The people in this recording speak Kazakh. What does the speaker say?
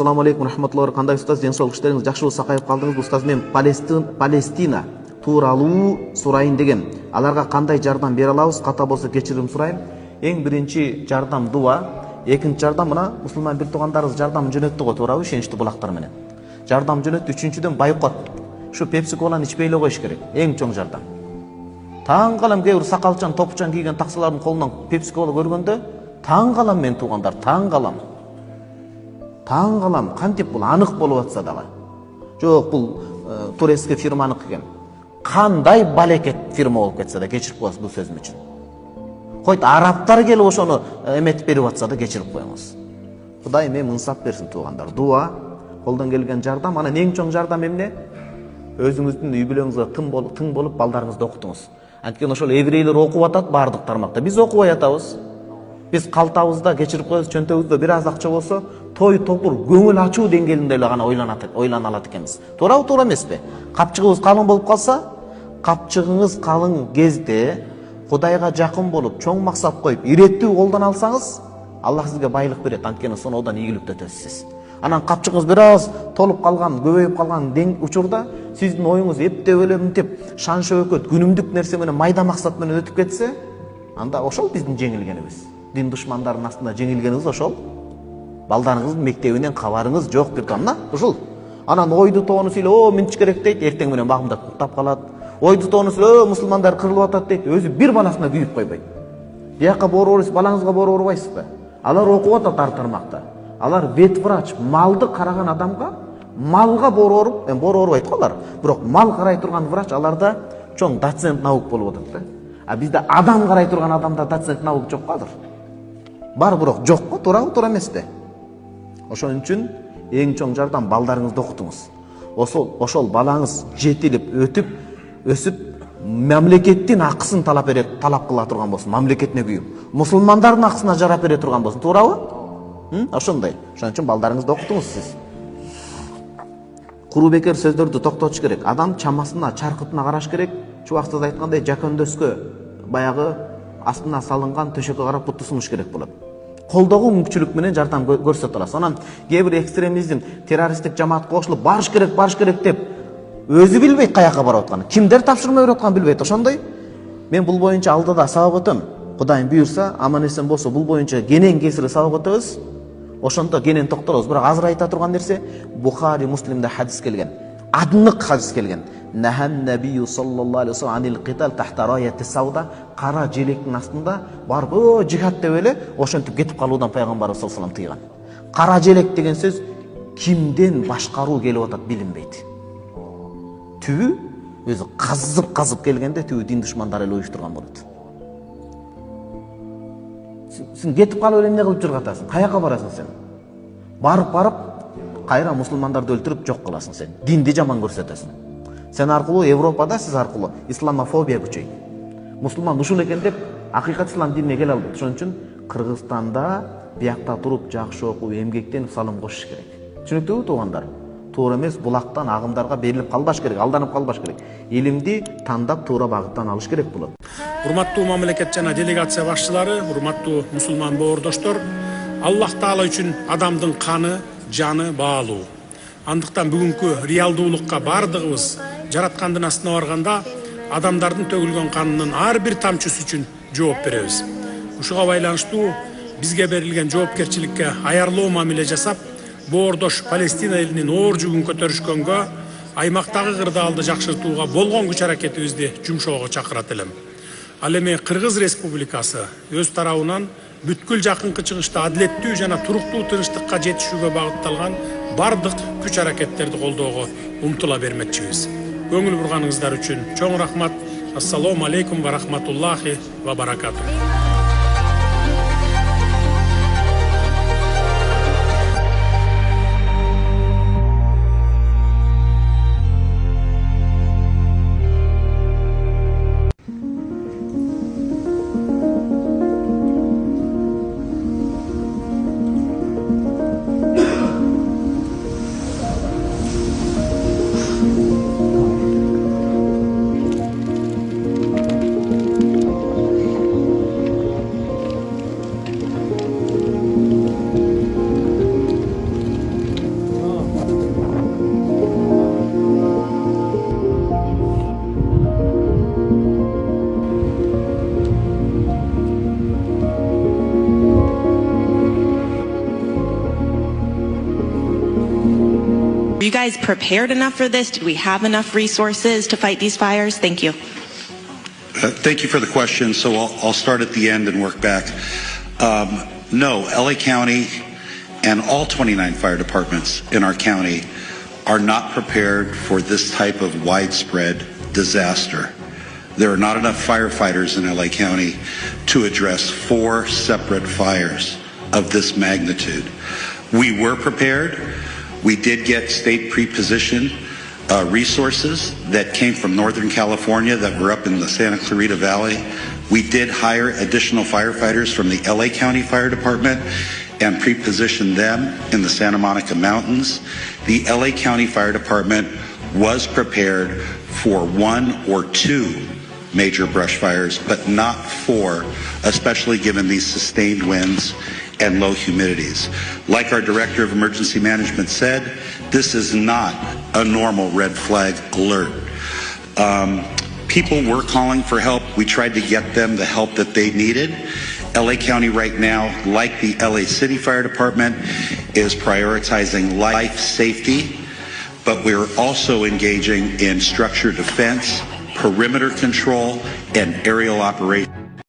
Assalamu alaikum rahmatullah. Кандай устаз, денсаулық іштеріңіз жақсы болса, сақайып қалдыңыз. Устаз, мен Палестина туралы сұрайын деген. Аларға қандай жардам бере алабыз? Қата болса кешірім сұрайын. Ең бірінші жардам дуа, екінші жардам мына мұсылман бір туғандарыңыз жардам жөнөттү го туурабы, ишеничтүү булактар менен. Жардам жөнөттү. Үчүнчүдөн бойкот. Şu Pepsi Cola'ны ичпей эле коюш керек. Эң чоң жардам. Таң калам кээ бир сакалчан, топчан кийген таксылардын колунан Pepsi Cola көргөндө, таң калам мен туугандар, таң калам. Таң калам, кантип бул анык болуп атса дагы. Жок, бул турецкий фирманыкы экен. Кандай балекет фирма болуп кетсе да кечирип коесуз бул сөзүм үчүн. Койт арабтар келип ошону эметип берип атса да кечирип коюңуз. Кудайым эми ынсап берсин туугандар. Дуа, колдон келген жардам, анан эң чоң жардам эмне? Өзүңүздүн үй бүлөңүзгө тың болуп балдарыңызды окутуңуз. Анткени ошол еврейлер окуп атат бардык тармакта. Биз окубай атабыз. Биз калтабызда кечирип коебуз, чөнтөгүбүздө бир аз акча болсо, той топур, көңүл ачуу деңгээлинде эле гана ойлана алат экенбиз. Туурабы, туура эмеспи? Капчыгыбыз калың болуп калса, капчыгыңыз калың кезде Кудайга жакын болуп, чоң максат коюп, иреттүү колдон алсаңыз, Аллах сизге байлык берет. Анткени сону одан ийгиликтөтөсүз сиз. Анан капчыгыңыз бир аз толуп калган, көбөйүп калган учурда сиздин оюңуз эптеп эле мынтип шан шөбөкөт, күнүмдүк нерсе менен, майда максат менен өтүп кетсе, анда ошол биздин жеңилгенибиз. Дин душмандарынын астында жеңилгенибиз ошол. Балдарыңыздын мектебинен кабарыңыз жок бир тамна, ушул. Анан ойду тоону сүйлөп, о, мынтиш керек дейт, эртең менен багымдап уктап калат. Ойду тоону сүйлөп, мусулмандар кырылып атат дейт, өзү бир баласына күйүп койбойт. Бияка боорубайсыз, балаңызга боорубайсызбы? Алар окуп атат ар тармакта. Алар бет врач, малды караган адамга, малга боорубайт го алар. Бирок мал карай турган врач аларда чоң доцент наук болуп атат да. А бизде адам карай турган адамда доцент наук жок го азыр. Бар, бирок жок го, туура эмеспи? Ошон үчүн эң чоң жардам балдарыңызды окутуңуз. Ошол балаңыз жетилип, өсүп, мамлекеттин акысын талап кыла турган болсун, мамлекетине күйүп, мусулмандардын акысына жарап бере турган болсун, туурабы? Ошондой. Ошон үчүн балдарыңызды окутуңуз сиз. Куру бекер сөздөрдү токтотуш керек. Адам чамасына, чаркытына караш керек. Чубактыз айткандай, жакөндөскө баягы астына салынган төшөккө карап путу сунуш керек болот. Колдогуу мүмкүнчүлүк менен жардам көрсөтө аласыз. Анан кээ бир экстремизм, террористтик жамаатка кошулуп барыш керек деп өзү билбейт каяка барып атканын. Кимдер тапшырма берип атканын билбейт. Ошондой мен бул боюнча алдыда сабак өтөм. Кудайым буйрса, аман эсен болсо бул боюнча кенен кесири сабак өтөбүз. Ошондо кенен токтолобуз. Бирок азыр айта турган нерсе Бухари, Муслимде хадис келген. Адынык хадис келген. Нахан набию саллаллаху алейхи вассалам анил қитал тахта раяти сауда, кара желектин астында барып жихад деп эле ошентип кетип калуудан пайгамбарыбыз саллаллаху алейхи вассалам тыйган. Кара желек деген сөз кимден башкаруу келип атат билинбейт. Түбү өзү казып келгенде түбү дин душмандары эле уюштурган болот. Сен кетип калып эле эмне кылып жүргатасың? Каяка барасың сен? Барып кайра мусулмандарды өлтүрүп жок кыласың сен. Динди жаман көрсөтөсүң. Сен аркылуу Европада сиз аркылуу исламофобия күчөйт. Мусулман ушул экен деп акыйкат ислам динине келе албайт. Ошон үчүн Кыргызстанда биякта туруп жакшы окуп, эмгектенип салым кошуш керек. Түшүнүктүүбү туугандар? Туура эмес булактан агымдарга берилип калбаш керек, алданып калбаш керек. Илимди тандап туура багыттан алыш керек болот. Урматтуу мамлекет жана делегация башчылары, урматтуу мусулман боордоштор, Аллах Таала үчүн адамдын каны, жаны баалуу. Андыктан бүгүнкү реалдуулукка бардыгыбыз жараткандын астына барганда адамдардын төгүлгөн канынын ар бир тамчысы үчүн жооп беребиз. Ушуга байланыштуу бизге берилген жоопкерчиликке аярлуу мамиле жасап, боордош Палестина элинин оор жүгүн көтөрүшкөнгө, аймактагы кырдаалды жакшыртууга болгон күч аракетибизди жумшоого чакырат элем. Ал эми Кыргыз Республикасы өз тарабынан бүткүл жакынкы чыгышта адилеттүү жана туруктуу тынчтыкка жетишүүгө багытталган бардык күч аракеттерди колдоого умтула бермекчибиз. Көңүл бурганыңыздар үчүн чоң рахмат. Ассаламу алейкум ва рахматуллахи ва баракатух. Were you guys prepared enough for this? Did we have enough resources to fight these fires? Thank you. Thank you for the question. So I'll start at the end and work back. No, LA County and all 29 fire departments in our county are not prepared for this type of widespread disaster. There are not enough firefighters in LA County to address 4 separate fires of this magnitude. We were prepared. We did get state pre-position resources that came from Northern California that were up in the Santa Clarita Valley. We did hire additional firefighters from the LA County Fire Department and pre-positioned them in the Santa Monica Mountains. The LA County Fire Department was prepared for 1 or 2 major brush fires, but not 4, especially given these sustained winds and low humidities. Like our Director of Emergency Management said, this is not a normal red flag alert. People were calling for help. We tried to get them the help that they needed. LA County right now, like the LA City Fire Department, is prioritizing life safety, but we're also engaging in structure defense, perimeter control, and aerial operations.